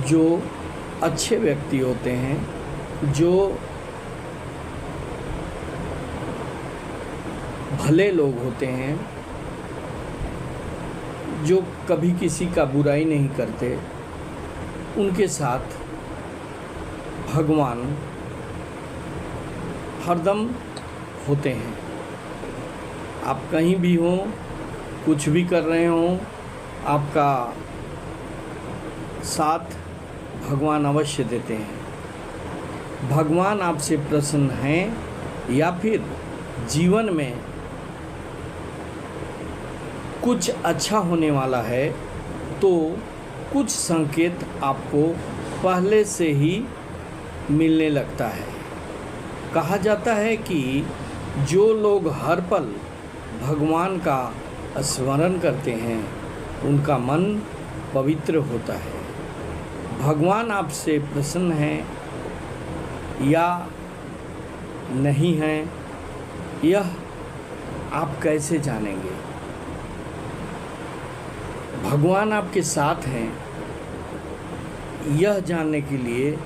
जो अच्छे व्यक्ति होते हैं, जो भले लोग होते हैं, जो कभी किसी का बुराई नहीं करते, उनके साथ भगवान हरदम होते हैं। आप कहीं भी हों, कुछ भी कर रहे हों, आपका साथ भगवान अवश्य देते हैं। भगवान आपसे प्रसन्न हैं या फिर जीवन में कुछ अच्छा होने वाला है तो कुछ संकेत आपको पहले से ही मिलने लगता है। कहा जाता है कि जो लोग हर पल भगवान का स्मरण करते हैं उनका मन पवित्र होता है। भगवान आपसे प्रसन्न हैं या नहीं हैं, यह आप कैसे जानेंगे? भगवान आपके साथ हैं, यह जानने के लिए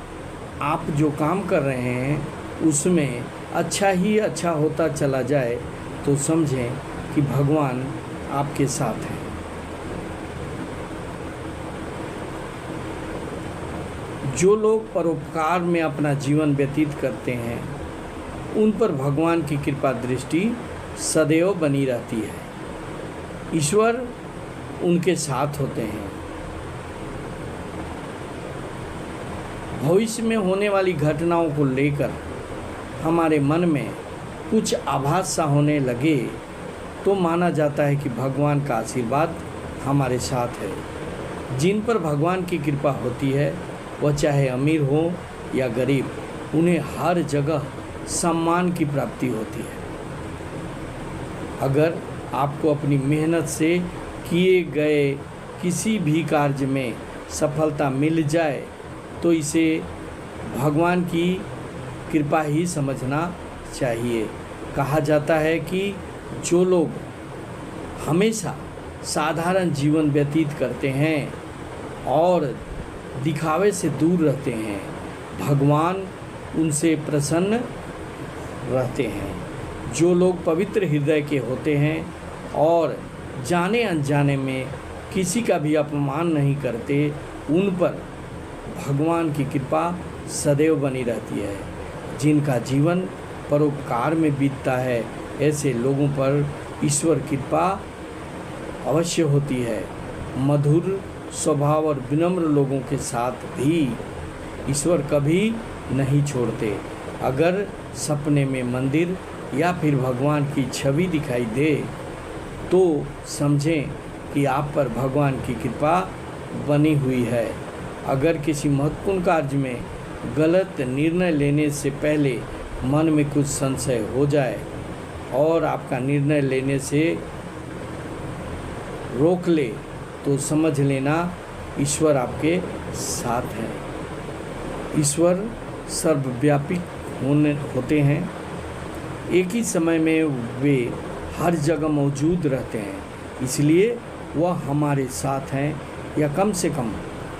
आप जो काम कर रहे हैं उसमें अच्छा ही अच्छा होता चला जाए तो समझें कि भगवान आपके साथ हैं। जो लोग परोपकार में अपना जीवन व्यतीत करते हैं उन पर भगवान की कृपा दृष्टि सदैव बनी रहती है। ईश्वर उनके साथ होते हैं। भविष्य में होने वाली घटनाओं को लेकर हमारे मन में कुछ आभास सा होने लगे तो माना जाता है कि भगवान का आशीर्वाद हमारे साथ है। जिन पर भगवान की कृपा होती है वह चाहे अमीर हो या गरीब, उन्हें हर जगह सम्मान की प्राप्ति होती है। अगर आपको अपनी मेहनत से किए गए किसी भी कार्य में सफलता मिल जाए तो इसे भगवान की कृपा ही समझना चाहिए। कहा जाता है कि जो लोग हमेशा साधारण जीवन व्यतीत करते हैं और दिखावे से दूर रहते हैं, भगवान उनसे प्रसन्न रहते हैं। जो लोग पवित्र हृदय के होते हैं और जाने अनजाने में किसी का भी अपमान नहीं करते, उन पर भगवान की कृपा सदैव बनी रहती है। जिनका जीवन परोपकार में बीतता है, ऐसे लोगों पर ईश्वर कृपा अवश्य होती है। मधुर स्वभाव और विनम्र लोगों के साथ भी ईश्वर कभी नहीं छोड़ते। अगर सपने में मंदिर या फिर भगवान की छवि दिखाई दे तो समझें कि आप पर भगवान की कृपा बनी हुई है। अगर किसी महत्वपूर्ण कार्य में गलत निर्णय लेने से पहले मन में कुछ संशय हो जाए और आपका निर्णय लेने से रोक ले तो समझ लेना ईश्वर आपके साथ है। ईश्वर सर्वव्यापी होते हैं। एक ही समय में वे हर जगह मौजूद रहते हैं, इसलिए वह हमारे साथ हैं या कम से कम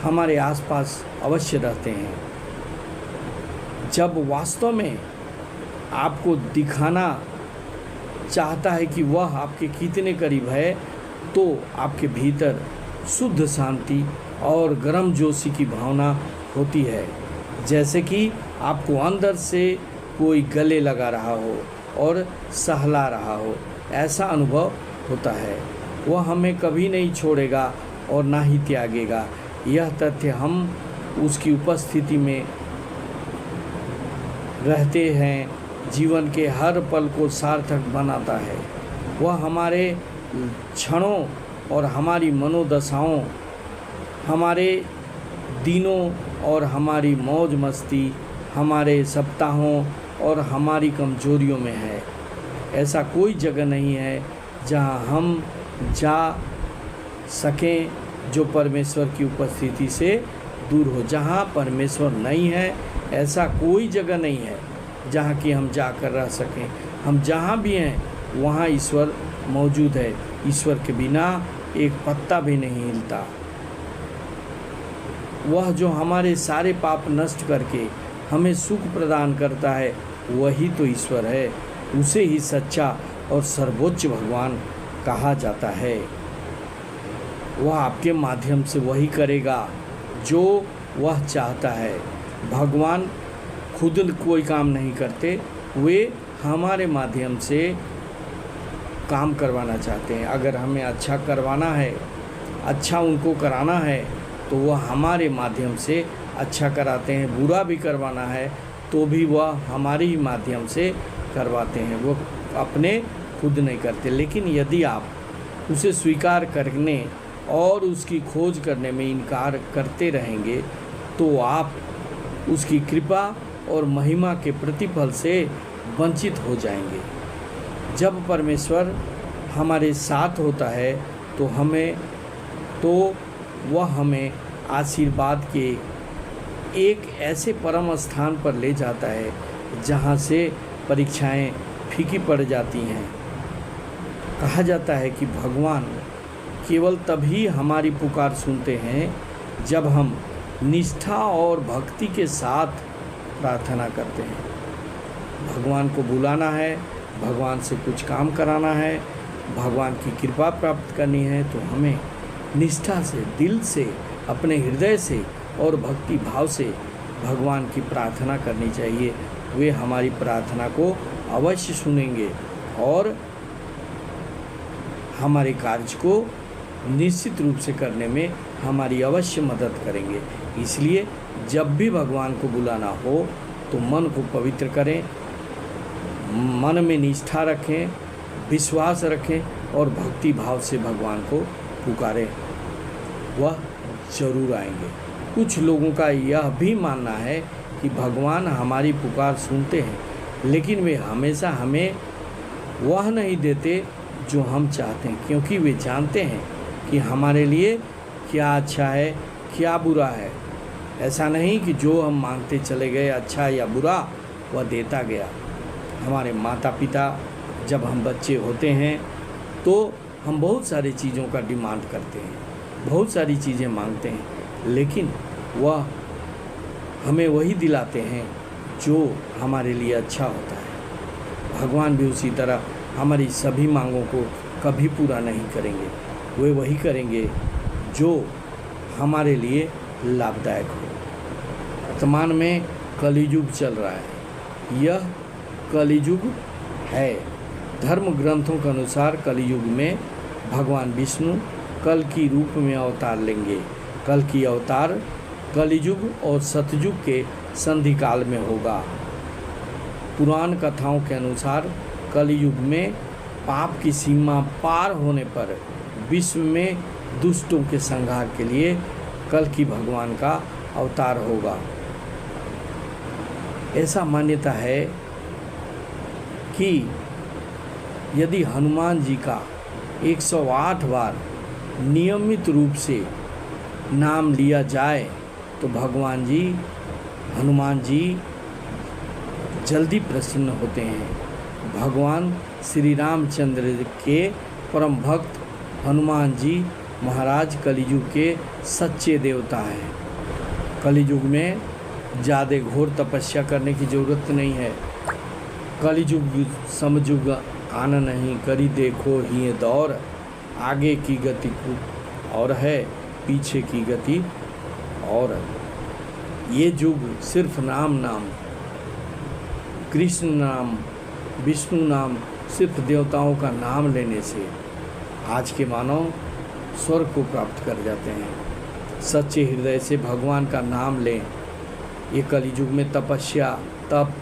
हमारे आसपास अवश्य रहते हैं। जब वास्तव में आपको दिखाना चाहता है कि वह आपके कितने करीब है तो आपके भीतर शुद्ध शांति और गर्मजोशी की भावना होती है, जैसे कि आपको अंदर से कोई गले लगा रहा हो और सहला रहा हो, ऐसा अनुभव होता है। वह हमें कभी नहीं छोड़ेगा और ना ही त्यागेगा। यह तथ्य हम उसकी उपस्थिति में रहते हैं जीवन के हर पल को सार्थक बनाता है। वह हमारे क्षणों और हमारी मनोदशाओं, हमारे दिनों और हमारी मौज मस्ती, हमारे सप्ताहों और हमारी कमजोरियों में है। ऐसा कोई जगह नहीं है जहां हम जा सकें जो परमेश्वर की उपस्थिति से दूर हो। जहां परमेश्वर नहीं है ऐसा कोई जगह नहीं है जहां कि हम जाकर रह सकें। हम जहां भी हैं वहां ईश्वर मौजूद है। ईश्वर के बिना एक पत्ता भी नहीं हिलता। वह जो हमारे सारे पाप नष्ट करके हमें सुख प्रदान करता है, वही तो ईश्वर है। उसे ही सच्चा और सर्वोच्च भगवान कहा जाता है। वह आपके माध्यम से वही करेगा जो वह चाहता है। भगवान खुद कोई काम नहीं करते, वे हमारे माध्यम से काम करवाना चाहते हैं। अगर हमें अच्छा करवाना है, अच्छा उनको कराना है, तो वह हमारे माध्यम से अच्छा कराते हैं। बुरा भी करवाना है तो भी वह हमारे ही माध्यम से करवाते हैं, वो अपने खुद नहीं करते। लेकिन यदि आप उसे स्वीकार करने और उसकी खोज करने में इनकार करते रहेंगे, तो आप उसकी कृपा और महिमा के प्रतिफल से वंचित हो जाएंगे। जब परमेश्वर हमारे साथ होता है तो वह हमें आशीर्वाद के एक ऐसे परम स्थान पर ले जाता है जहाँ से परीक्षाएं फीकी पड़ जाती हैं। कहा जाता है कि भगवान केवल तभी हमारी पुकार सुनते हैं जब हम निष्ठा और भक्ति के साथ प्रार्थना करते हैं। भगवान को बुलाना है, भगवान से कुछ काम कराना है, भगवान की कृपा प्राप्त करनी है, तो हमें निष्ठा से, दिल से, अपने हृदय से और भक्ति भाव से भगवान की प्रार्थना करनी चाहिए। वे हमारी प्रार्थना को अवश्य सुनेंगे और हमारे कार्य को निश्चित रूप से करने में हमारी अवश्य मदद करेंगे। इसलिए जब भी भगवान को बुलाना हो तो मन को पवित्र करें, मन में निष्ठा रखें, विश्वास रखें और भक्ति भाव से भगवान को पुकारें, वह जरूर आएंगे। कुछ लोगों का यह भी मानना है कि भगवान हमारी पुकार सुनते हैं, लेकिन वे हमेशा हमें वह नहीं देते जो हम चाहते हैं, क्योंकि वे जानते हैं कि हमारे लिए क्या अच्छा है, क्या बुरा है। ऐसा नहीं कि जो हम मांगते चले गए, अच्छा या बुरा, वह देता गया। हमारे माता पिता, जब हम बच्चे होते हैं तो हम बहुत सारी चीज़ों का डिमांड करते हैं, बहुत सारी चीज़ें मांगते हैं, लेकिन वह हमें वही दिलाते हैं जो हमारे लिए अच्छा होता है। भगवान भी उसी तरह हमारी सभी मांगों को कभी पूरा नहीं करेंगे, वे वही करेंगे जो हमारे लिए लाभदायक हो। वर्तमान में कलियुग चल रहा है, यह कलियुग है। धर्म ग्रंथों के अनुसार कलियुग में भगवान विष्णु कल की रूप में अवतार लेंगे। कल की अवतार कलियुग और सतयुग के संधि काल में होगा। पुराण कथाओं के अनुसार कलियुग में पाप की सीमा पार होने पर विश्व में दुष्टों के संहार के लिए कल की भगवान का अवतार होगा। ऐसा मान्यता है कि यदि हनुमान जी का 108 बार नियमित रूप से नाम लिया जाए तो भगवान जी, हनुमान जी जल्दी प्रसन्न होते हैं। भगवान श्री रामचंद्र के परम भक्त हनुमान जी महाराज कलियुग के सच्चे देवता हैं। कलियुग में ज़्यादा घोर तपस्या करने की ज़रूरत नहीं है। कलियुग समयुग आन नहीं, करी देखो ही दौर, आगे की गति और है, पीछे की गति और। ये युग सिर्फ नाम, कृष्ण नाम, विष्णु नाम, सिर्फ देवताओं का नाम लेने से आज के मानव स्वर्ग को प्राप्त कर जाते हैं। सच्चे हृदय से भगवान का नाम लें। ये कलियुग में तपस्या, तप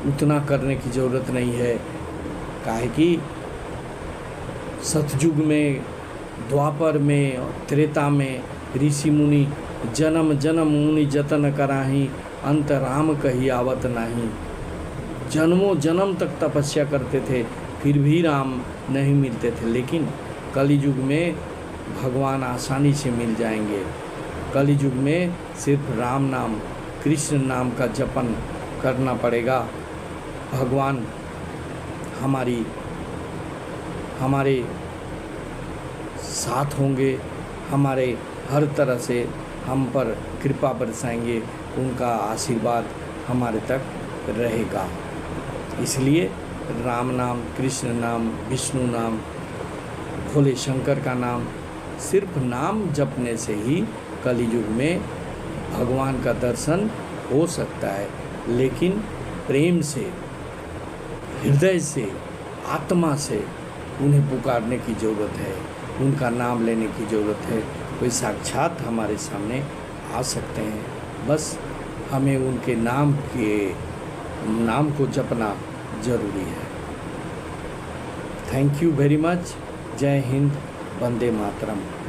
उतना करने की ज़रूरत नहीं है। काहे कि सतयुग में, द्वापर में, त्रेता में ऋषि मुनि जन्म जन्म मुनि जतन कराही, अंत राम कही आवत नाही। जन्मों जन्म तक तपस्या करते थे, फिर भी राम नहीं मिलते थे। लेकिन कलियुग में भगवान आसानी से मिल जाएंगे। कलियुग में सिर्फ राम नाम, कृष्ण नाम का जपन करना पड़ेगा। भगवान हमारे साथ होंगे, हमारे हर तरह से हम पर कृपा बरसाएंगे, उनका आशीर्वाद हमारे तक रहेगा। इसलिए राम नाम, कृष्ण नाम, विष्णु नाम, भोले शंकर का नाम, सिर्फ नाम जपने से ही कलयुग में भगवान का दर्शन हो सकता है। लेकिन प्रेम से, हृदय से, आत्मा से उन्हें पुकारने की ज़रूरत है, उनका नाम लेने की ज़रूरत है। कोई साक्षात हमारे सामने आ सकते हैं, बस हमें उनके नाम को जपना ज़रूरी है। Thank you very much. जय हिंद, वंदे मातरम।